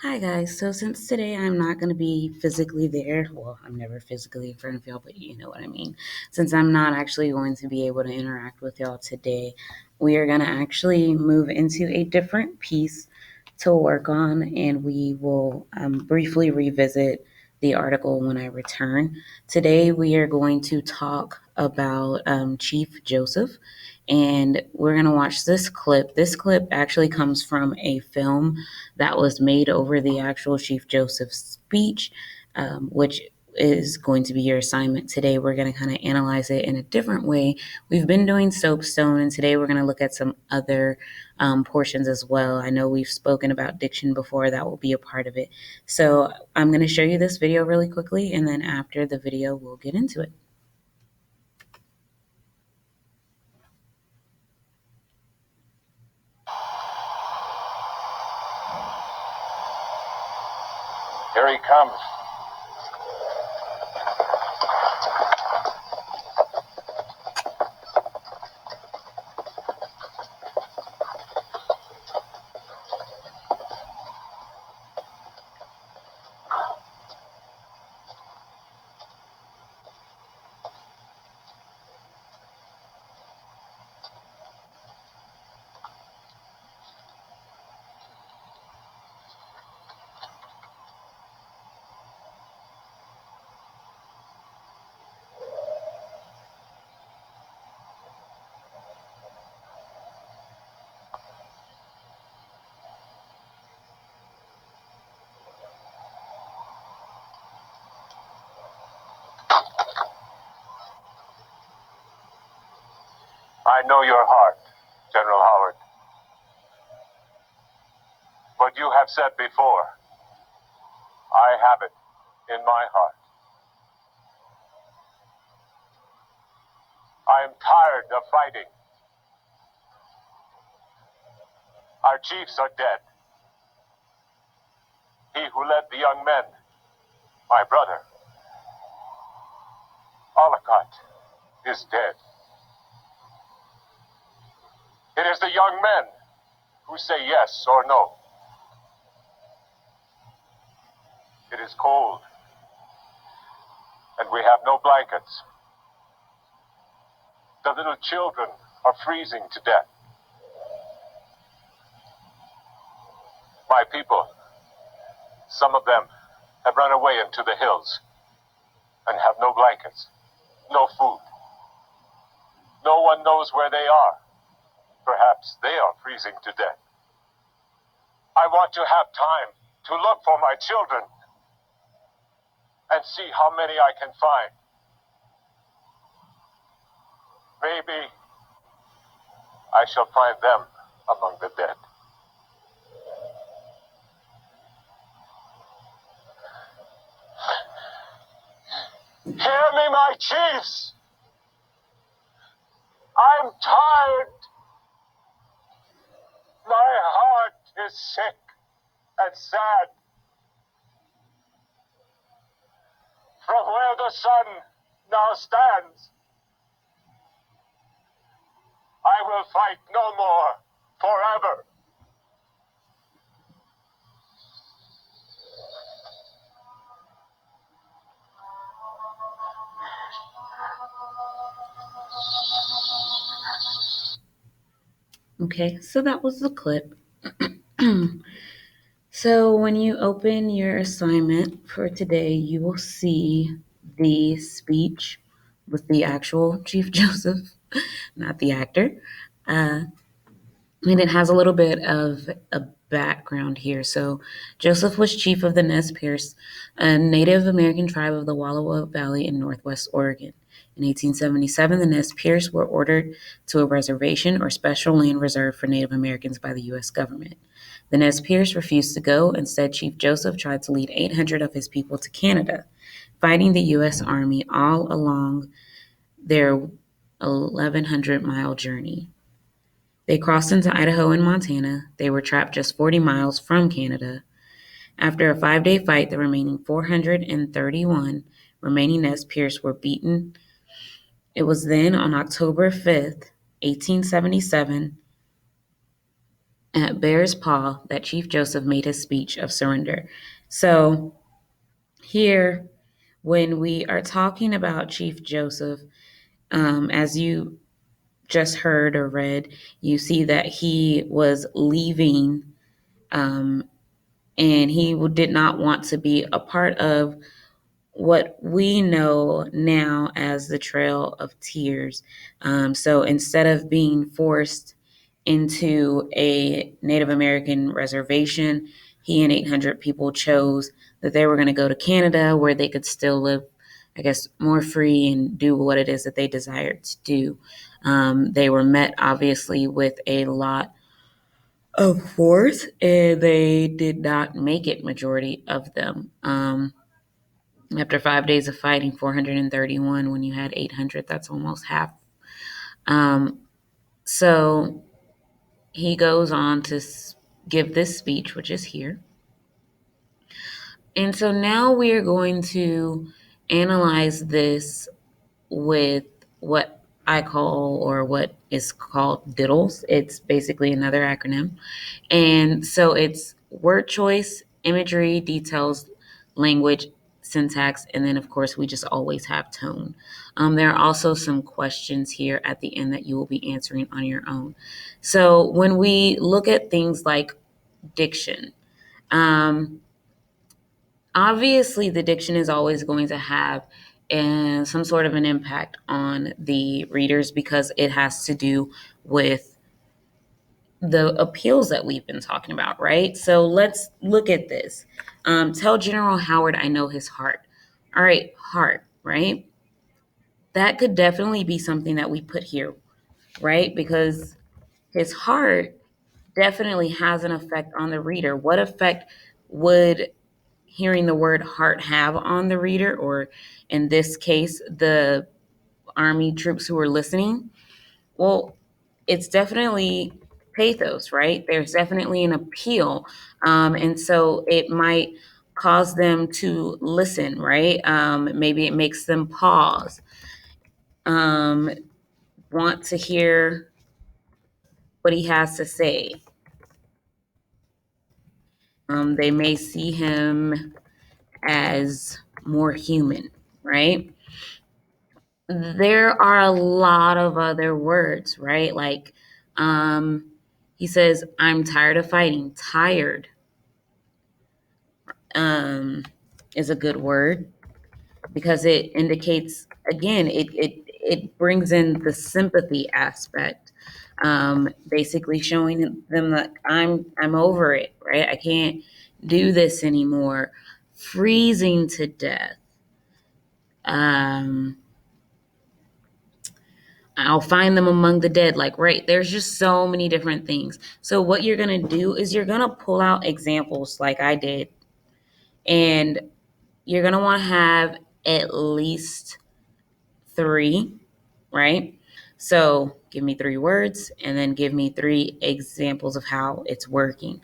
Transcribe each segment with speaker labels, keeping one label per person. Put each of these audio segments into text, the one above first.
Speaker 1: Hi guys. So since today I'm not going to be physically there, well, I'm never physically in front of y'all, but you know what I mean. Since I'm not actually going to be able to interact with y'all today, we are going to actually move into a different piece to work on, and we will briefly revisit the article when I return. Today we are going to talk about Chief Joseph, and we're going to watch this clip. This clip actually comes from a film that was made over the actual Chief Joseph's speech, which is going to be your assignment today. We're going to kind of analyze it in a different way. We've been doing soapstone, and today we're going to look at some other portions as well. I know we've spoken about diction before. That will be a part of it. So I'm going to show you this video really quickly, and then after the video, we'll get into it.
Speaker 2: Here he comes. I know your heart, General Howard. What you have said before, I have it in my heart. I am tired of fighting. Our chiefs are dead. He who led the young men, my brother, Olcott, is dead. It is the young men who say yes or no. It is cold, and we have no blankets. The little children are freezing to death. My people, some of them have run away into the hills and have no blankets, no food. No one knows where they are. Perhaps they are freezing to death. I want to have time to look for my children and see how many I can find. Maybe I shall find them among the dead. Hear me, my chiefs! I'm tired. My heart is sick and sad. From where the sun now stands, I will fight no more forever.
Speaker 1: Okay, so that was the clip. So when you open your assignment for today, you will see the speech with the actual Chief Joseph, not the actor. And it has a little bit of a background here. So Joseph was chief of the Nez Perce, a Native American tribe of the Wallowa Valley in northwest Oregon. In 1877, the Nez Perce were ordered to a reservation or special land reserved for Native Americans by the U.S. government. The Nez Perce refused to go. Instead, Chief Joseph tried to lead 800 of his people to Canada, fighting the U.S. Army all along their 1,100-mile journey. They crossed into Idaho and Montana. They were trapped just 40 miles from Canada. After a 5-day fight, the remaining 431 remaining Nez Perce were beaten. It was then on October 5th, 1877, at Bear's Paw that Chief Joseph made his speech of surrender. So here, when we are talking about Chief Joseph, as you just heard or read, you see that he was leaving, and he did not want to be a part of what we know now as the Trail of Tears. So instead of being forced into a Native American reservation, he and 800 people chose that they were going to go to Canada where they could still live, I guess, more free and do what it is that they desired to do. They were met, obviously, with a lot of force, and they did not make it, majority of them. After 5 days of fighting, 431, when you had 800, that's almost half. So he goes on to give this speech, which is here. And so now we are going to analyze this with what I call, or what is called, DIDDLES. It's basically another acronym. And so it's word choice, imagery, details, language, syntax, and then, of course, we just always have tone. There are also some questions here at the end that you will be answering on your own. So when we look at things like diction, obviously the diction is always going to have some sort of an impact on the readers because it has to do with the appeals that we've been talking about, right? So let's look at this. Tell General Howard I know his heart. All right, heart, right? That could definitely be something that we put here, right? Because his heart definitely has an effect on the reader. What effect would hearing the word heart have on the reader, or in this case, the Army troops who are listening? Well, it's definitely pathos, right? There's definitely an appeal. And so it might cause them to listen, right? Maybe it makes them pause, um, want to hear what he has to say. They may see him as more human, right? There are a lot of other words, right? Like, he says, I'm tired of fighting. Tired is a good word because it indicates, again, it brings in the sympathy aspect, basically showing them that I'm over it, right? I can't do this anymore. Freezing to death. I'll find them among the dead. Like, right, there's just so many different things. So what you're going to do is you're going to pull out examples like I did, and you're going to want to have at least 3, right? So give me 3 words and then give me 3 examples of how it's working,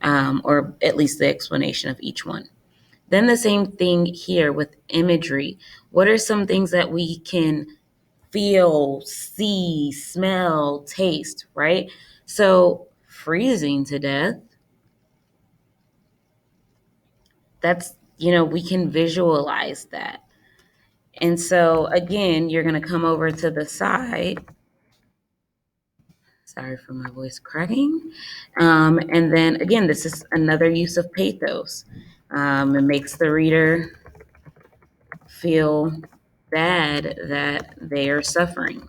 Speaker 1: or at least the explanation of each one. Then the same thing here with imagery. What are some things that we can feel, see, smell, taste, right? So freezing to death, that's, we can visualize that. And so again, you're going to come over to the side. Sorry for my voice cracking. And then again, this is another use of pathos. It makes the reader feel bad that they are suffering,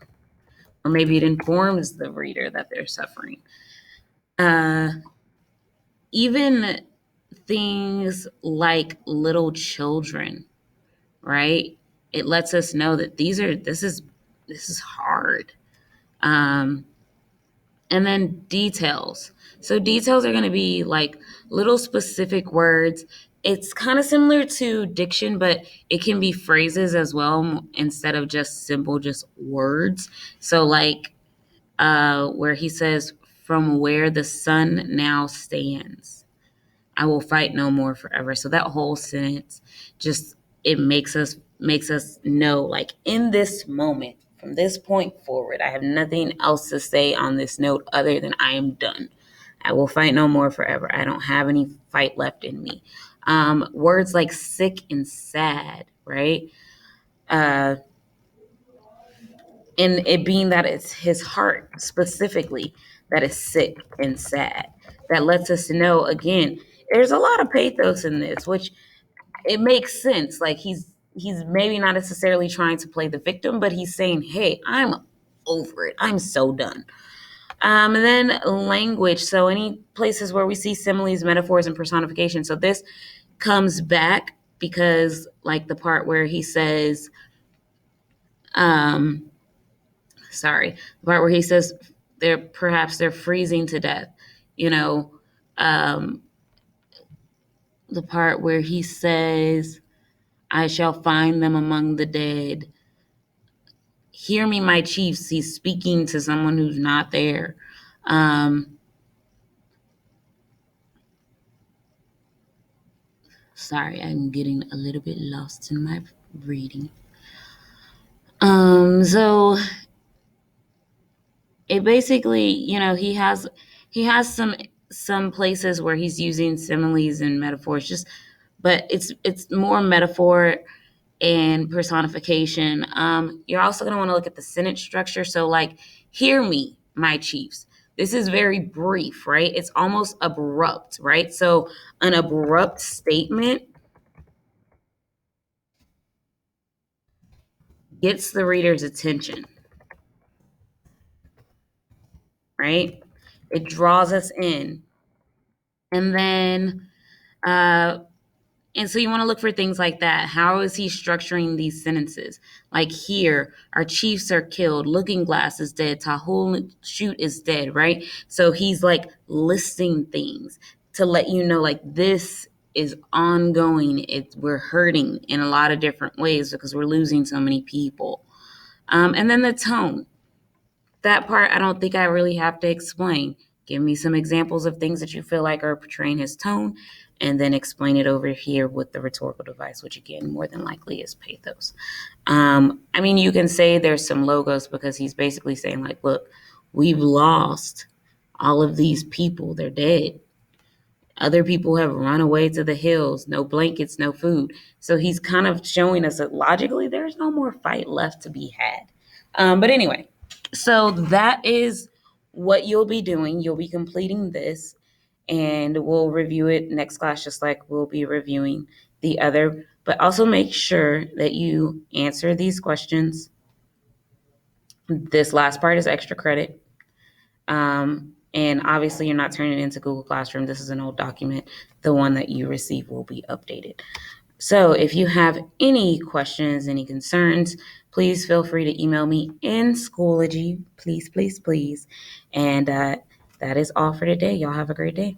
Speaker 1: or maybe it informs the reader that they're suffering. Even things like little children, right? It lets us know that this is hard. And then details. So details are going to be like little specific words. It's kind of similar to diction, but it can be phrases as well instead of just simple, just words. So like where he says, from where the sun now stands, I will fight no more forever. So that whole sentence just, it makes us know, like, in this moment, from this point forward, I have nothing else to say on this note other than I am done. I will fight no more forever. I don't have any fight left in me. Words like sick and sad, right? And it being that it's his heart specifically that is sick and sad. That lets us know, again, there's a lot of pathos in this, which it makes sense. Like he's maybe not necessarily trying to play the victim, but he's saying, hey, I'm over it. I'm so done. And then language. So any places where we see similes, metaphors, and personification. So this comes back because like the part where he says, the part where he says they're freezing to death, you know, um, the part where he says, I shall find them among the dead. Hear me, my chiefs. He's speaking to someone who's not there. Sorry, I'm getting a little bit lost in my reading. So it basically, he has some places where he's using similes and metaphors, but it's more metaphor and personification. You're also going to want to look at the sentence structure. So, like, hear me, my chiefs. This is very brief, right? It's almost abrupt, right? So, an abrupt statement gets the reader's attention, right? It draws us in. And then, and so you want to look for things like that. How is he structuring these sentences? Like here, our chiefs are killed. Looking Glass is dead. Tahul Shoot is dead, right? So he's like listing things to let you know, like, this is ongoing. We're hurting in a lot of different ways because we're losing so many people. And then the tone. That part, I don't think I really have to explain. Give me some examples of things that you feel like are portraying his tone, and then explain it over here with the rhetorical device, which again, more than likely is pathos. I mean, you can say there's some logos because he's basically saying, like, look, we've lost all of these people. They're dead. Other people have run away to the hills, no blankets, no food. So he's kind of showing us that logically there's no more fight left to be had. But anyway, so that is what you'll be doing. You'll be completing this, and we'll review it next class, just like we'll be reviewing the other. But also make sure that you answer these questions. This last part is extra credit. And obviously, you're not turning it into Google Classroom. This is an old document. The one that you receive will be updated. So if you have any questions, any concerns, please feel free to email me in Schoology. Please, please, please. And that is all for today. Y'all have a great day.